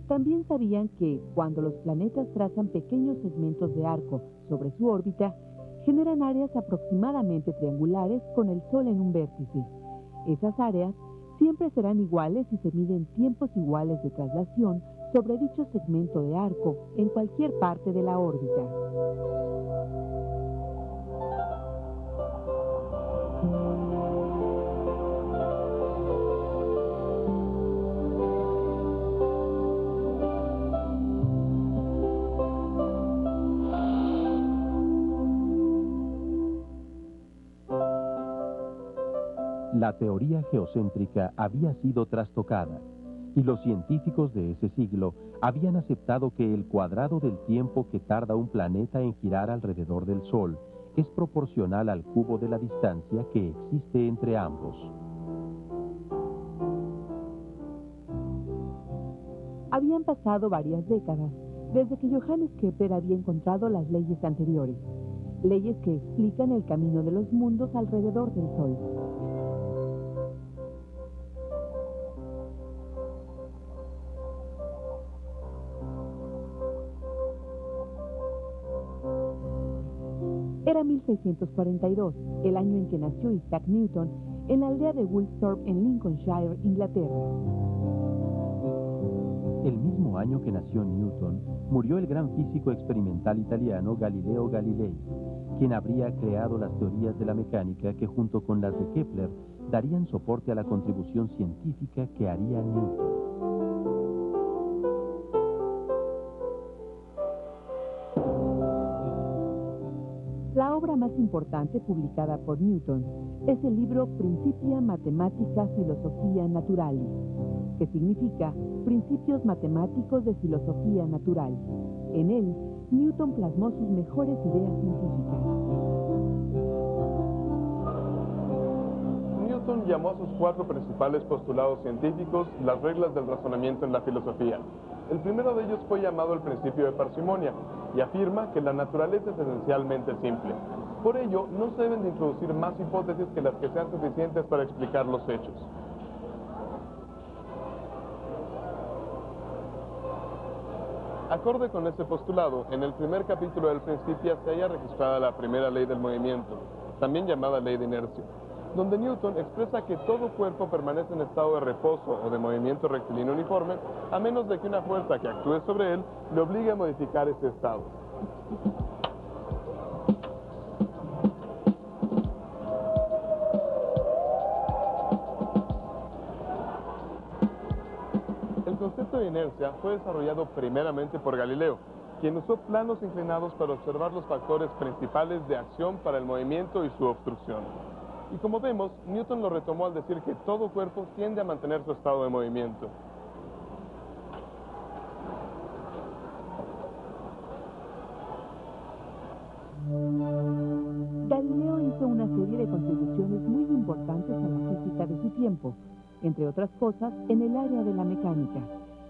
También sabían que, cuando los planetas trazan pequeños segmentos de arco sobre su órbita, generan áreas aproximadamente triangulares con el Sol en un vértice. Esas áreas siempre serán iguales si se miden tiempos iguales de traslación sobre dicho segmento de arco en cualquier parte de la órbita. La teoría geocéntrica había sido trastocada, y los científicos de ese siglo habían aceptado que el cuadrado del tiempo que tarda un planeta en girar alrededor del Sol es proporcional al cubo de la distancia que existe entre ambos. Habían pasado varias décadas desde que Johannes Kepler había encontrado las leyes anteriores, leyes que explican el camino de los mundos alrededor del Sol. Era 1642, el año en que nació Isaac Newton, en la aldea de Woolsthorpe, en Lincolnshire, Inglaterra. El mismo año que nació Newton, murió el gran físico experimental italiano Galileo Galilei, quien habría creado las teorías de la mecánica que, junto con las de Kepler, darían soporte a la contribución científica que haría Newton. La obra más importante publicada por Newton es el libro Principia Mathematica Philosophiae Naturalis, que significa Principios Matemáticos de Filosofía Natural. En él, Newton plasmó sus mejores ideas científicas. Newton llamó a sus 4 principales postulados científicos las reglas del razonamiento en la filosofía. El primero de ellos fue llamado el principio de parsimonia y afirma que la naturaleza es esencialmente simple. Por ello, no se deben de introducir más hipótesis que las que sean suficientes para explicar los hechos. Acorde con este postulado, en el primer capítulo del Principia se halla registrada la primera ley del movimiento, también llamada ley de inercia, donde Newton expresa que todo cuerpo permanece en estado de reposo o de movimiento rectilíneo uniforme, a menos de que una fuerza que actúe sobre él le obligue a modificar ese estado. El concepto de inercia fue desarrollado primeramente por Galileo, quien usó planos inclinados para observar los factores principales de acción para el movimiento y su obstrucción. Y como vemos, Newton lo retomó al decir que todo cuerpo tiende a mantener su estado de movimiento. Galileo hizo una serie de contribuciones muy importantes a la física de su tiempo, entre otras cosas en el área de la mecánica,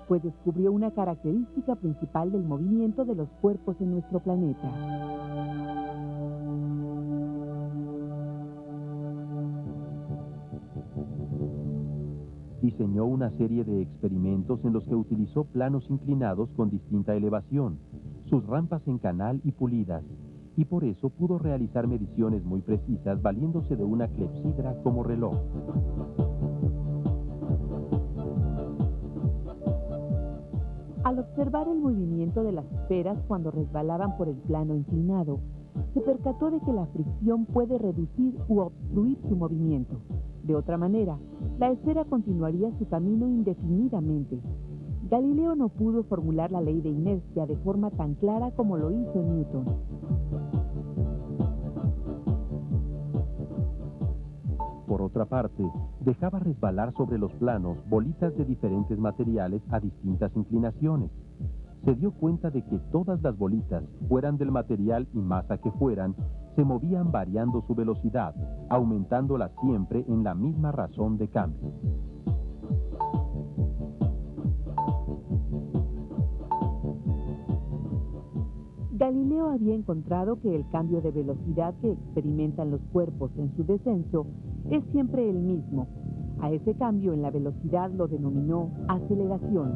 pues descubrió una característica principal del movimiento de los cuerpos en nuestro planeta. Diseñó una serie de experimentos en los que utilizó planos inclinados con distinta elevación, sus rampas en canal y pulidas, y por eso pudo realizar mediciones muy precisas valiéndose de una clepsidra como reloj. Al observar el movimiento de las esferas cuando resbalaban por el plano inclinado, se percató de que la fricción puede reducir u obstruir su movimiento. De otra manera, la esfera continuaría su camino indefinidamente. Galileo no pudo formular la ley de inercia de forma tan clara como lo hizo Newton. Por otra parte, dejaba resbalar sobre los planos bolitas de diferentes materiales a distintas inclinaciones. Se dio cuenta de que todas las bolitas, fueran del material y masa que fueran, se movían variando su velocidad, aumentándola siempre en la misma razón de cambio. Galileo había encontrado que el cambio de velocidad que experimentan los cuerpos en su descenso es siempre el mismo. A ese cambio en la velocidad lo denominó aceleración.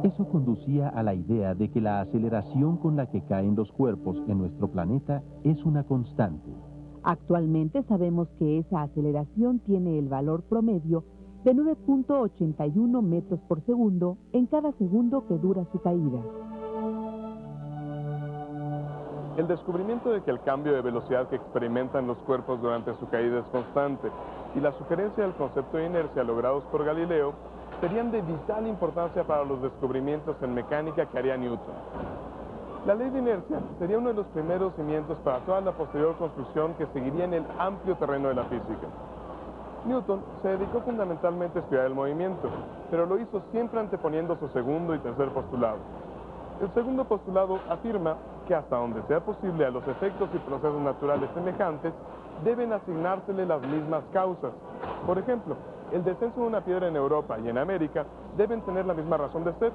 Eso conducía a la idea de que la aceleración con la que caen los cuerpos en nuestro planeta es una constante. Actualmente sabemos que esa aceleración tiene el valor promedio de 9.81 metros por segundo en cada segundo que dura su caída. El descubrimiento de que el cambio de velocidad que experimentan los cuerpos durante su caída es constante y la sugerencia del concepto de inercia logrados por Galileo serían de vital importancia para los descubrimientos en mecánica que haría Newton. La ley de inercia sería uno de los primeros cimientos para toda la posterior construcción que seguiría en el amplio terreno de la física. Newton se dedicó fundamentalmente a estudiar el movimiento, pero lo hizo siempre anteponiendo su segundo y tercer postulado. El segundo postulado afirma que hasta donde sea posible a los efectos y procesos naturales semejantes deben asignársele las mismas causas. Por ejemplo, el descenso de una piedra en Europa y en América deben tener la misma razón de ser,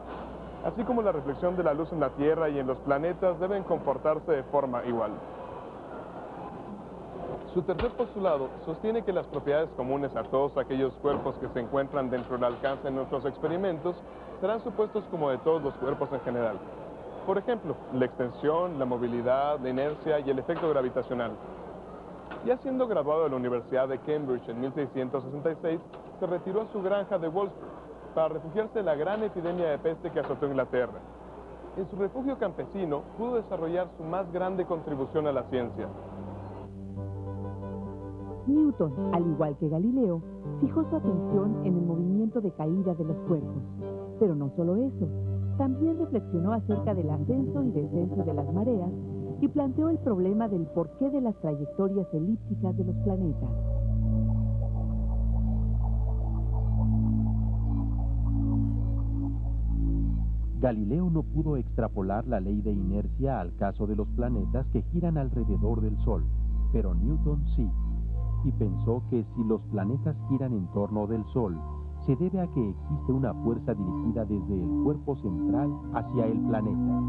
así como la reflexión de la luz en la Tierra y en los planetas deben comportarse de forma igual. Su tercer postulado sostiene que las propiedades comunes a todos aquellos cuerpos que se encuentran dentro del alcance de nuestros experimentos serán supuestos como de todos los cuerpos en general. Por ejemplo, la extensión, la movilidad, la inercia y el efecto gravitacional. Ya siendo graduado de la Universidad de Cambridge en 1666, se retiró a su granja de Wolfsburg para refugiarse de la gran epidemia de peste que azotó Inglaterra. En su refugio campesino pudo desarrollar su más grande contribución a la ciencia. Newton, al igual que Galileo, fijó su atención en el movimiento de caída de los cuerpos. Pero no solo eso, también reflexionó acerca del ascenso y descenso de las mareas y planteó el problema del porqué de las trayectorias elípticas de los planetas. Galileo no pudo extrapolar la ley de inercia al caso de los planetas que giran alrededor del Sol, pero Newton sí, y pensó que si los planetas giran en torno del Sol, se debe a que existe una fuerza dirigida desde el cuerpo central hacia el planeta.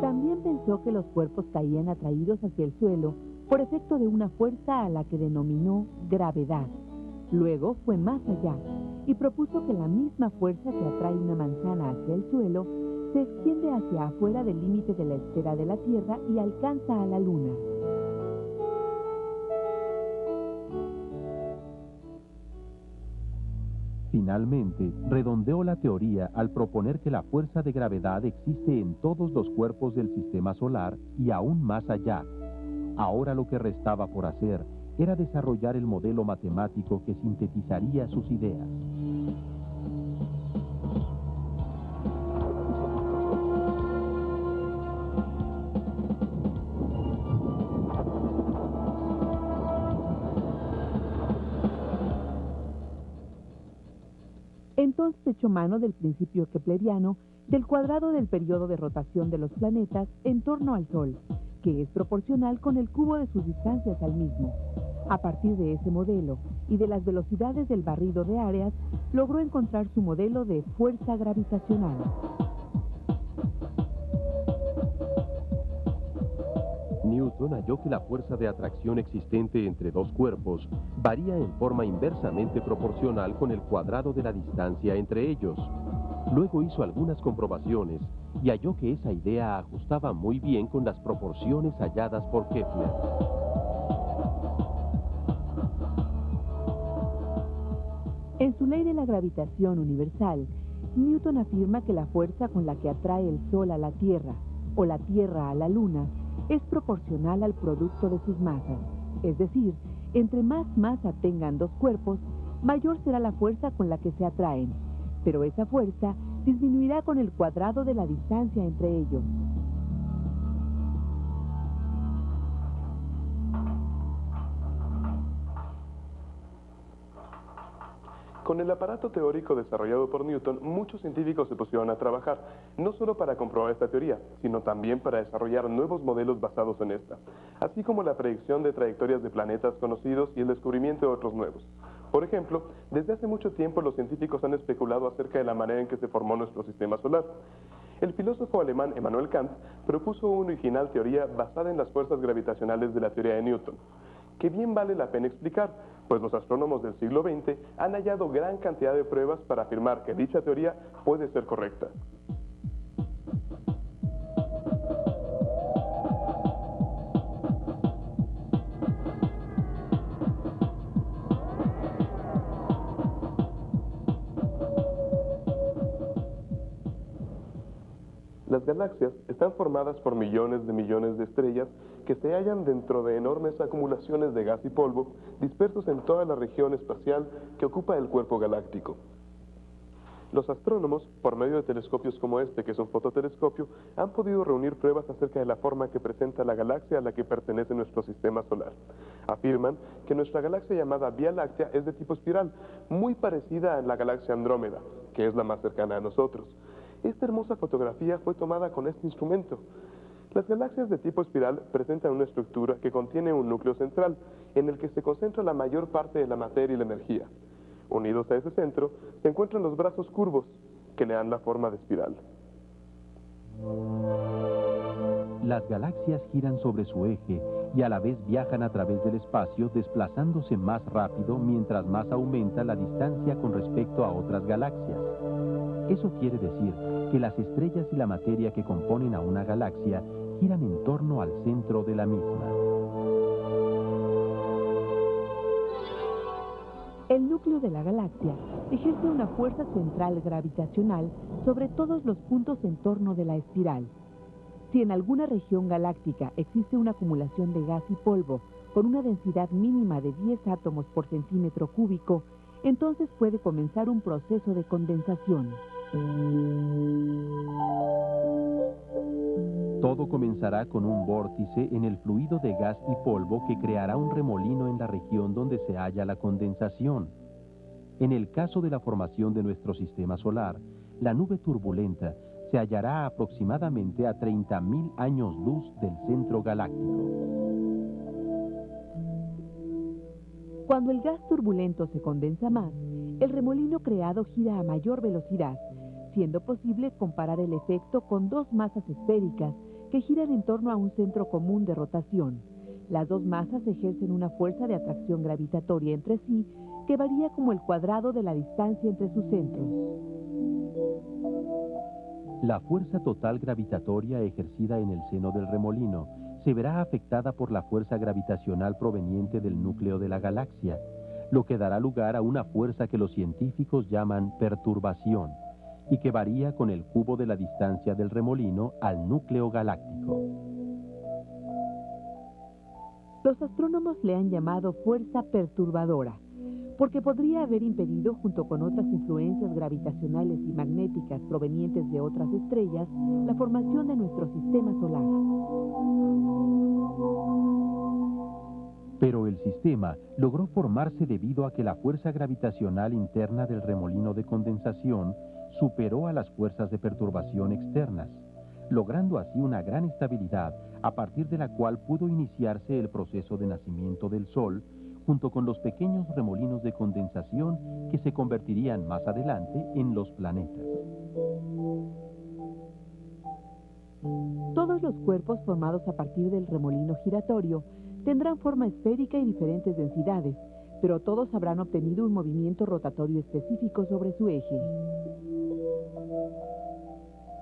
También pensó que los cuerpos caían atraídos hacia el suelo por efecto de una fuerza a la que denominó gravedad. Luego fue más allá y propuso que la misma fuerza que atrae una manzana hacia el suelo se extiende hacia afuera del límite de la esfera de la Tierra y alcanza a la Luna. Finalmente, redondeó la teoría al proponer que la fuerza de gravedad existe en todos los cuerpos del sistema solar y aún más allá. Ahora lo que restaba por hacer era desarrollar el modelo matemático que sintetizaría sus ideas. Entonces echó mano del principio kepleriano del cuadrado del periodo de rotación de los planetas en torno al Sol, que es proporcional con el cubo de sus distancias al mismo. A partir de ese modelo y de las velocidades del barrido de áreas, logró encontrar su modelo de fuerza gravitacional. Newton halló que la fuerza de atracción existente entre dos cuerpos varía en forma inversamente proporcional con el cuadrado de la distancia entre ellos. Luego hizo algunas comprobaciones y halló que esa idea ajustaba muy bien con las proporciones halladas por Kepler. En su ley de la gravitación universal, Newton afirma que la fuerza con la que atrae el Sol a la Tierra o la Tierra a la Luna es proporcional al producto de sus masas. Es decir, entre más masa tengan dos cuerpos, mayor será la fuerza con la que se atraen. Pero esa fuerza disminuirá con el cuadrado de la distancia entre ellos. Con el aparato teórico desarrollado por Newton, muchos científicos se pusieron a trabajar, no solo para comprobar esta teoría, sino también para desarrollar nuevos modelos basados en esta, así como la predicción de trayectorias de planetas conocidos y el descubrimiento de otros nuevos. Por ejemplo, desde hace mucho tiempo los científicos han especulado acerca de la manera en que se formó nuestro sistema solar. El filósofo alemán Immanuel Kant propuso una original teoría basada en las fuerzas gravitacionales de la teoría de Newton. que bien vale la pena explicar, pues los astrónomos del siglo XX han hallado gran cantidad de pruebas para afirmar que dicha teoría puede ser correcta. Las galaxias están formadas por millones de estrellas que se hallan dentro de enormes acumulaciones de gas y polvo dispersos en toda la región espacial que ocupa el cuerpo galáctico. Los astrónomos, por medio de telescopios como este, que es un fototelescopio, han podido reunir pruebas acerca de la forma que presenta la galaxia a la que pertenece nuestro sistema solar. Afirman que nuestra galaxia llamada Vía Láctea es de tipo espiral, muy parecida a la galaxia Andrómeda, que es la más cercana a nosotros. Esta hermosa fotografía fue tomada con este instrumento. Las galaxias de tipo espiral presentan una estructura que contiene un núcleo central, en el que se concentra la mayor parte de la materia y la energía. Unidos a ese centro se encuentran los brazos curvos, que le dan la forma de espiral. Las galaxias giran sobre su eje y a la vez viajan a través del espacio, desplazándose más rápido mientras más aumenta la distancia con respecto a otras galaxias. Eso quiere decir que las estrellas y la materia que componen a una galaxia giran en torno al centro de la misma. El núcleo de la galaxia ejerce una fuerza central gravitacional sobre todos los puntos en torno de la espiral. Si en alguna región galáctica existe una acumulación de gas y polvo con una densidad mínima de 10 átomos por centímetro cúbico, entonces puede comenzar un proceso de condensación. Todo comenzará con un vórtice en el fluido de gas y polvo que creará un remolino en la región donde se halla la condensación. En el caso de la formación de nuestro sistema solar, la nube turbulenta se hallará aproximadamente a 30.000 años luz del centro galáctico. Cuando el gas turbulento se condensa más, el remolino creado gira a mayor velocidad, siendo posible comparar el efecto con dos masas esféricas que giran en torno a un centro común de rotación. Las dos masas ejercen una fuerza de atracción gravitatoria entre sí que varía como el cuadrado de la distancia entre sus centros. La fuerza total gravitatoria ejercida en el seno del remolino se verá afectada por la fuerza gravitacional proveniente del núcleo de la galaxia, lo que dará lugar a una fuerza que los científicos llaman perturbación, y que varía con el cubo de la distancia del remolino al núcleo galáctico. Los astrónomos le han llamado fuerza perturbadora, porque podría haber impedido, junto con otras influencias gravitacionales y magnéticas provenientes de otras estrellas, la formación de nuestro sistema solar. Pero el sistema logró formarse debido a que la fuerza gravitacional interna del remolino de condensación superó a las fuerzas de perturbación externas, logrando así una gran estabilidad a partir de la cual pudo iniciarse el proceso de nacimiento del Sol, junto con los pequeños remolinos de condensación que se convertirían más adelante en los planetas. Todos los cuerpos formados a partir del remolino giratorio tendrán forma esférica y diferentes densidades, pero todos habrán obtenido un movimiento rotatorio específico sobre su eje.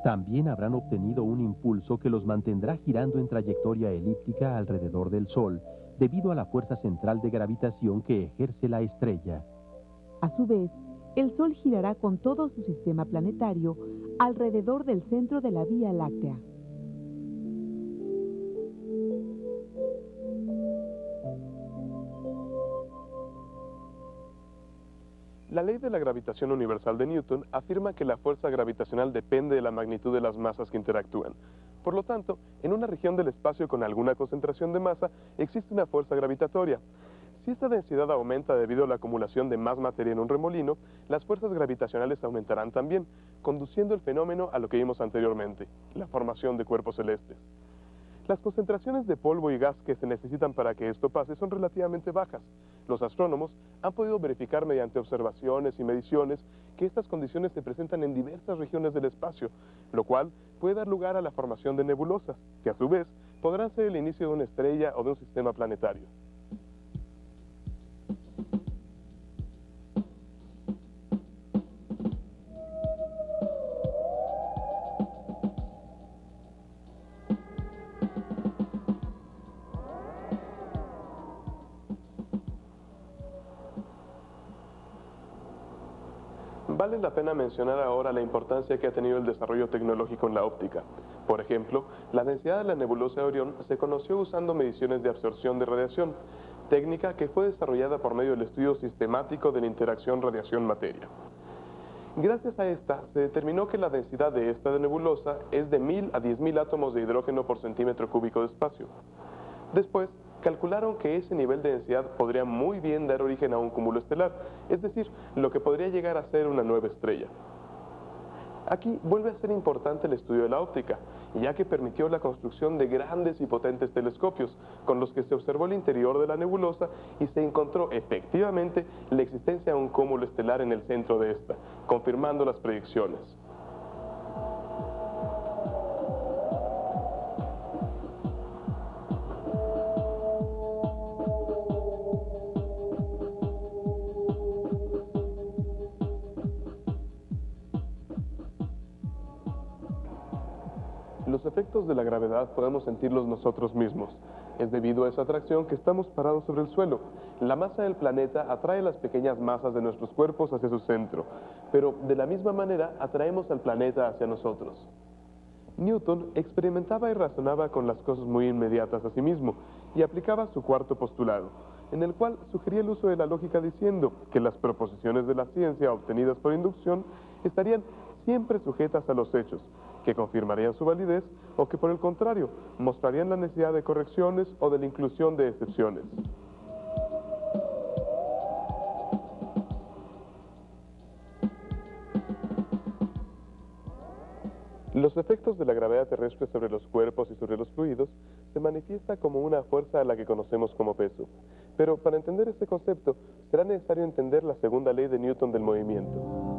También habrán obtenido un impulso que los mantendrá girando en trayectoria elíptica alrededor del Sol, debido a la fuerza central de gravitación que ejerce la estrella. A su vez, el Sol girará con todo su sistema planetario alrededor del centro de la Vía Láctea. La ley de la gravitación universal de Newton afirma que la fuerza gravitacional depende de la magnitud de las masas que interactúan. Por lo tanto, en una región del espacio con alguna concentración de masa, existe una fuerza gravitatoria. Si esta densidad aumenta debido a la acumulación de más materia en un remolino, las fuerzas gravitacionales aumentarán también, conduciendo el fenómeno a lo que vimos anteriormente, la formación de cuerpos celestes. Las concentraciones de polvo y gas que se necesitan para que esto pase son relativamente bajas. Los astrónomos han podido verificar mediante observaciones y mediciones que estas condiciones se presentan en diversas regiones del espacio, lo cual puede dar lugar a la formación de nebulosas, que a su vez podrán ser el inicio de una estrella o de un sistema planetario. Vale la pena mencionar ahora la importancia que ha tenido el desarrollo tecnológico en la óptica. Por ejemplo, la densidad de la nebulosa de Orión se conoció usando mediciones de absorción de radiación, técnica que fue desarrollada por medio del estudio sistemático de la interacción radiación-materia. Gracias a esta, se determinó que la densidad de esta nebulosa es de 1000 a 10.000 átomos de hidrógeno por centímetro cúbico de espacio. Después, calcularon que ese nivel de densidad podría muy bien dar origen a un cúmulo estelar, es decir, lo que podría llegar a ser una nueva estrella. Aquí vuelve a ser importante el estudio de la óptica, ya que permitió la construcción de grandes y potentes telescopios, con los que se observó el interior de la nebulosa y se encontró efectivamente la existencia de un cúmulo estelar en el centro de esta, confirmando las predicciones. Los efectos de la gravedad podemos sentirlos nosotros mismos. Es debido a esa atracción que estamos parados sobre el suelo. La masa del planeta atrae las pequeñas masas de nuestros cuerpos hacia su centro, pero de la misma manera atraemos al planeta hacia nosotros. Newton experimentaba y razonaba con las cosas muy inmediatas a sí mismo y aplicaba su cuarto postulado, en el cual sugería el uso de la lógica diciendo que las proposiciones de la ciencia obtenidas por inducción estarían siempre sujetas a los hechos, que confirmarían su validez o que por el contrario mostrarían la necesidad de correcciones o de la inclusión de excepciones. Los efectos de la gravedad terrestre sobre los cuerpos y sobre los fluidos se manifiesta como una fuerza a la que conocemos como peso. Pero para entender este concepto será necesario entender la segunda ley de Newton del movimiento.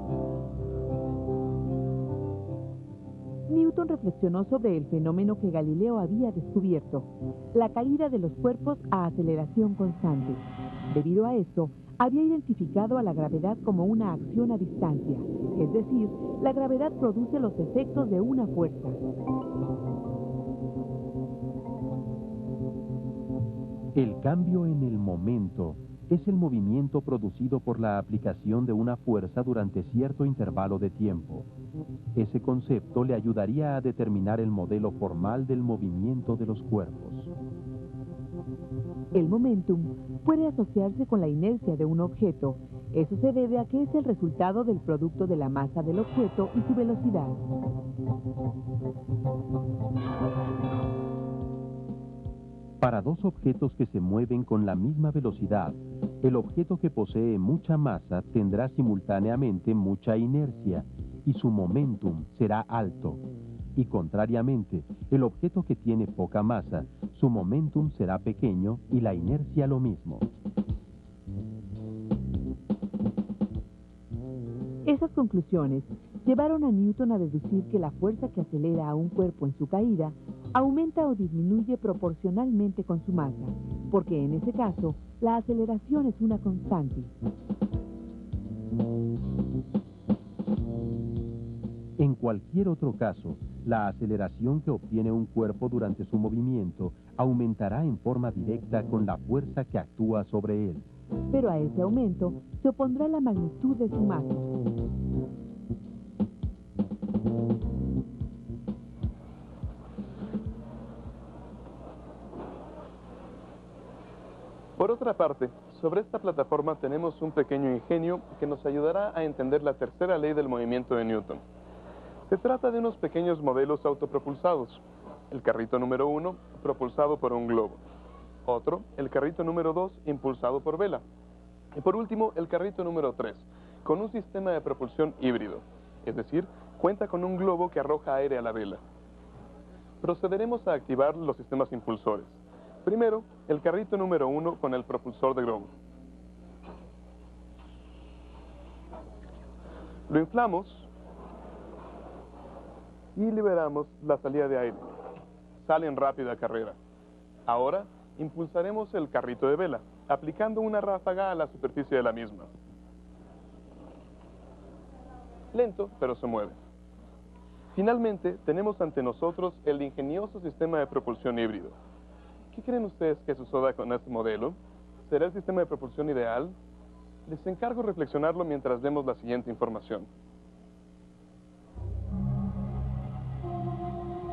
Newton reflexionó sobre el fenómeno que Galileo había descubierto, la caída de los cuerpos a aceleración constante. Debido a esto, había identificado a la gravedad como una acción a distancia, es decir, la gravedad produce los efectos de una fuerza. El cambio en el momento es el movimiento producido por la aplicación de una fuerza durante cierto intervalo de tiempo. Ese concepto le ayudaría a determinar el modelo formal del movimiento de los cuerpos. El momentum puede asociarse con la inercia de un objeto. Eso se debe a que es el resultado del producto de la masa del objeto y su velocidad. Para dos objetos que se mueven con la misma velocidad, el objeto que posee mucha masa tendrá simultáneamente mucha inercia y su momentum será alto. Y contrariamente, el objeto que tiene poca masa, su momentum será pequeño y la inercia lo mismo. Esas conclusiones llevaron a Newton a deducir que la fuerza que acelera a un cuerpo en su caída aumenta o disminuye proporcionalmente con su masa, porque en ese caso la aceleración es una constante. En cualquier otro caso, la aceleración que obtiene un cuerpo durante su movimiento aumentará en forma directa con la fuerza que actúa sobre él. Pero a ese aumento se opondrá la magnitud de su masa. Por otra parte, sobre esta plataforma tenemos un pequeño ingenio que nos ayudará a entender la tercera ley del movimiento de Newton. Se trata de unos pequeños modelos autopropulsados. El carrito número 1, propulsado por un globo. Otro, el carrito número 2, impulsado por vela. Y por último, el carrito número 3, con un sistema de propulsión híbrido. Es decir, cuenta con un globo que arroja aire a la vela. Procederemos a activar los sistemas impulsores. Primero, el carrito número 1 con el propulsor de globo. Lo inflamos y liberamos la salida de aire. Sale en rápida carrera. Ahora, impulsaremos el carrito de vela, aplicando una ráfaga a la superficie de la misma. Lento, pero se mueve. Finalmente, tenemos ante nosotros el ingenioso sistema de propulsión híbrido. ¿Qué creen ustedes que suceda con este modelo? ¿Será el sistema de propulsión ideal? Les encargo reflexionarlo mientras vemos la siguiente información.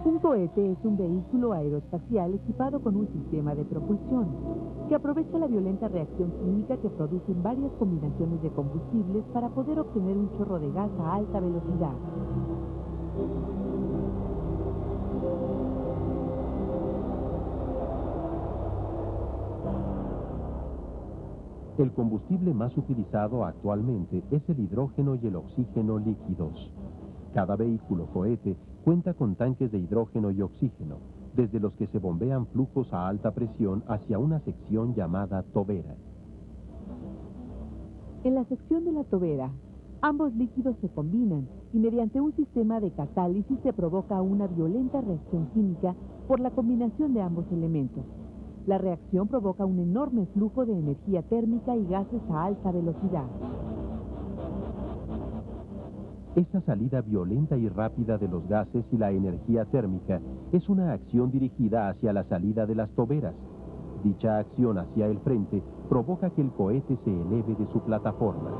Un cohete es un vehículo aeroespacial equipado con un sistema de propulsión que aprovecha la violenta reacción química que producen varias combinaciones de combustibles para poder obtener un chorro de gas a alta velocidad. El combustible más utilizado actualmente es el hidrógeno y el oxígeno líquidos. Cada vehículo cohete cuenta con tanques de hidrógeno y oxígeno, desde los que se bombean flujos a alta presión hacia una sección llamada tobera. En la sección de la tobera, ambos líquidos se combinan y mediante un sistema de catálisis se provoca una violenta reacción química por la combinación de ambos elementos. La reacción provoca un enorme flujo de energía térmica y gases a alta velocidad. Esa salida violenta y rápida de los gases y la energía térmica es una acción dirigida hacia la salida de las toberas. Dicha acción hacia el frente provoca que el cohete se eleve de su plataforma.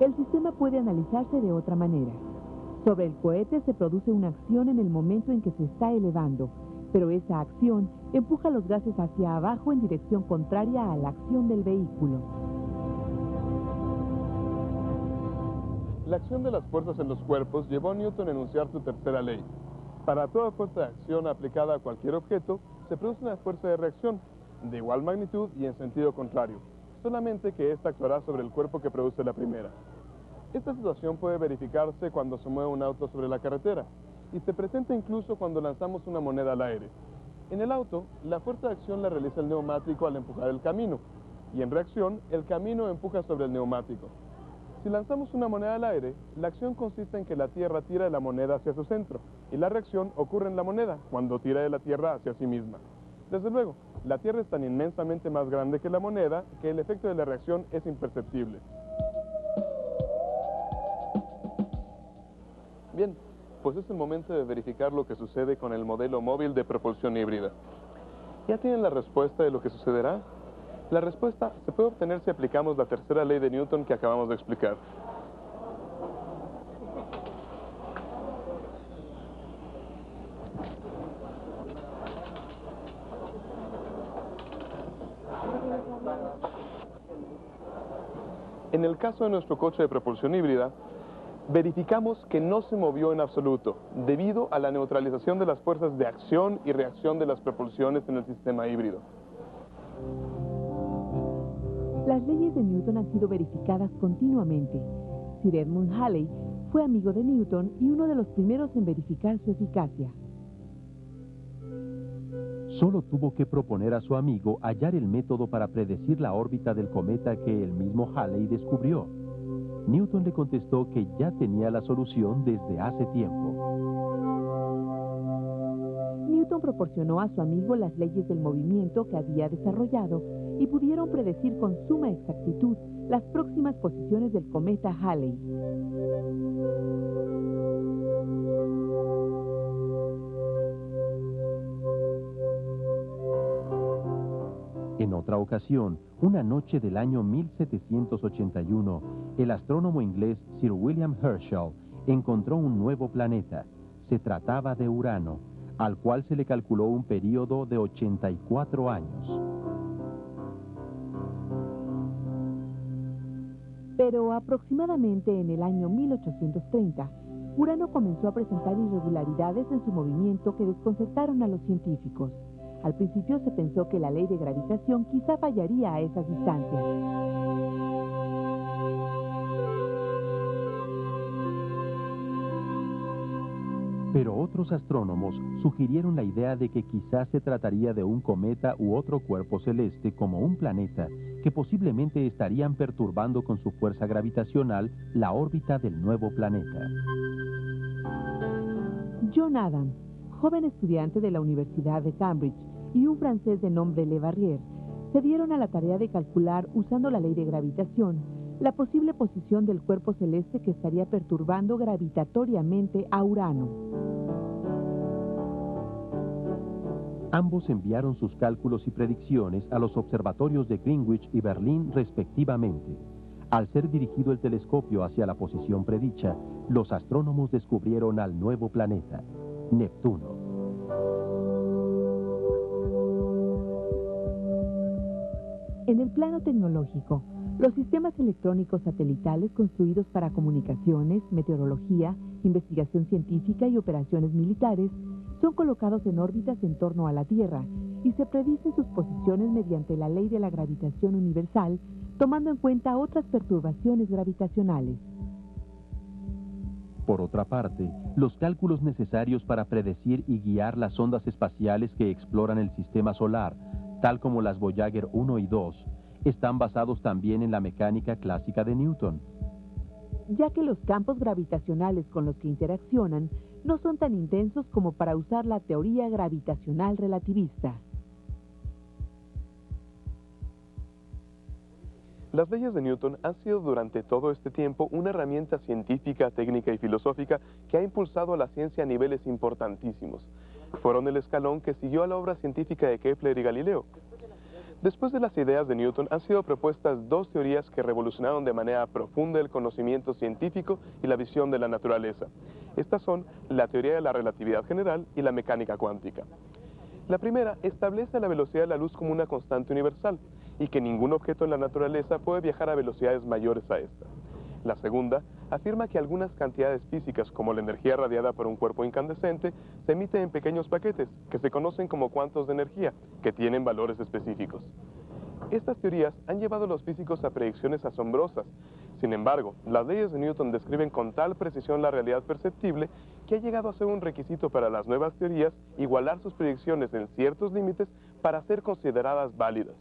El sistema puede analizarse de otra manera. Sobre el cohete se produce una acción en el momento en que se está elevando, pero esa acción empuja los gases hacia abajo en dirección contraria a la acción del vehículo. La acción de las fuerzas en los cuerpos llevó a Newton a enunciar su tercera ley. Para toda fuerza de acción aplicada a cualquier objeto, se produce una fuerza de reacción, de igual magnitud y en sentido contrario, solamente que ésta actuará sobre el cuerpo que produce la primera. Esta situación puede verificarse cuando se mueve un auto sobre la carretera y se presenta incluso cuando lanzamos una moneda al aire. En el auto, la fuerza de acción la realiza el neumático al empujar el camino y en reacción, el camino empuja sobre el neumático. Si lanzamos una moneda al aire, la acción consiste en que la Tierra tira de la moneda hacia su centro y la reacción ocurre en la moneda cuando tira de la Tierra hacia sí misma. Desde luego, la Tierra es tan inmensamente más grande que la moneda que el efecto de la reacción es imperceptible. Bien, pues es el momento de verificar lo que sucede con el modelo móvil de propulsión híbrida. ¿Ya tienen la respuesta de lo que sucederá? La respuesta se puede obtener si aplicamos la tercera ley de Newton que acabamos de explicar. En el caso de nuestro coche de propulsión híbrida, verificamos que no se movió en absoluto, debido a la neutralización de las fuerzas de acción y reacción de las propulsiones en el sistema híbrido. Las leyes de Newton han sido verificadas continuamente. Sir Edmund Halley fue amigo de Newton y uno de los primeros en verificar su eficacia. Solo tuvo que proponer a su amigo hallar el método para predecir la órbita del cometa que el mismo Halley descubrió. Newton le contestó que ya tenía la solución desde hace tiempo. Newton proporcionó a su amigo las leyes del movimiento que había desarrollado y pudieron predecir con suma exactitud las próximas posiciones del cometa Halley. En otra ocasión, una noche del año 1781, el astrónomo inglés Sir William Herschel encontró un nuevo planeta. Se trataba de Urano, al cual se le calculó un período de 84 años. Pero aproximadamente en el año 1830, Urano comenzó a presentar irregularidades en su movimiento que desconcertaron a los científicos. Al principio se pensó que la ley de gravitación quizá fallaría a esas distancias. Pero otros astrónomos sugirieron la idea de que quizás se trataría de un cometa u otro cuerpo celeste como un planeta que posiblemente estarían perturbando con su fuerza gravitacional la órbita del nuevo planeta. John Adams, joven estudiante de la Universidad de Cambridge, y un francés de nombre Le Verrier, se dieron a la tarea de calcular, usando la ley de gravitación, la posible posición del cuerpo celeste que estaría perturbando gravitatoriamente a Urano. Ambos enviaron sus cálculos y predicciones a los observatorios de Greenwich y Berlín respectivamente. Al ser dirigido el telescopio hacia la posición predicha, los astrónomos descubrieron al nuevo planeta, Neptuno. En el plano tecnológico, los sistemas electrónicos satelitales construidos para comunicaciones, meteorología, investigación científica y operaciones militares son colocados en órbitas en torno a la Tierra y se predicen sus posiciones mediante la ley de la gravitación universal, tomando en cuenta otras perturbaciones gravitacionales. Por otra parte, los cálculos necesarios para predecir y guiar las ondas espaciales que exploran el sistema solar, tal como las Voyager 1 y 2, están basados también en la mecánica clásica de Newton, ya que los campos gravitacionales con los que interaccionan no son tan intensos como para usar la teoría gravitacional relativista. Las leyes de Newton han sido durante todo este tiempo una herramienta científica, técnica y filosófica que ha impulsado a la ciencia a niveles importantísimos. Fueron el escalón que siguió a la obra científica de Kepler y Galileo. Después de las ideas de Newton han sido propuestas dos teorías que revolucionaron de manera profunda el conocimiento científico y la visión de la naturaleza. Estas son la teoría de la relatividad general y la mecánica cuántica. La primera establece la velocidad de la luz como una constante universal y que ningún objeto en la naturaleza puede viajar a velocidades mayores a esta. La segunda afirma que algunas cantidades físicas, como la energía radiada por un cuerpo incandescente, se emiten en pequeños paquetes, que se conocen como cuantos de energía, que tienen valores específicos. Estas teorías han llevado a los físicos a predicciones asombrosas. Sin embargo, las leyes de Newton describen con tal precisión la realidad perceptible que ha llegado a ser un requisito para las nuevas teorías igualar sus predicciones en ciertos límites para ser consideradas válidas.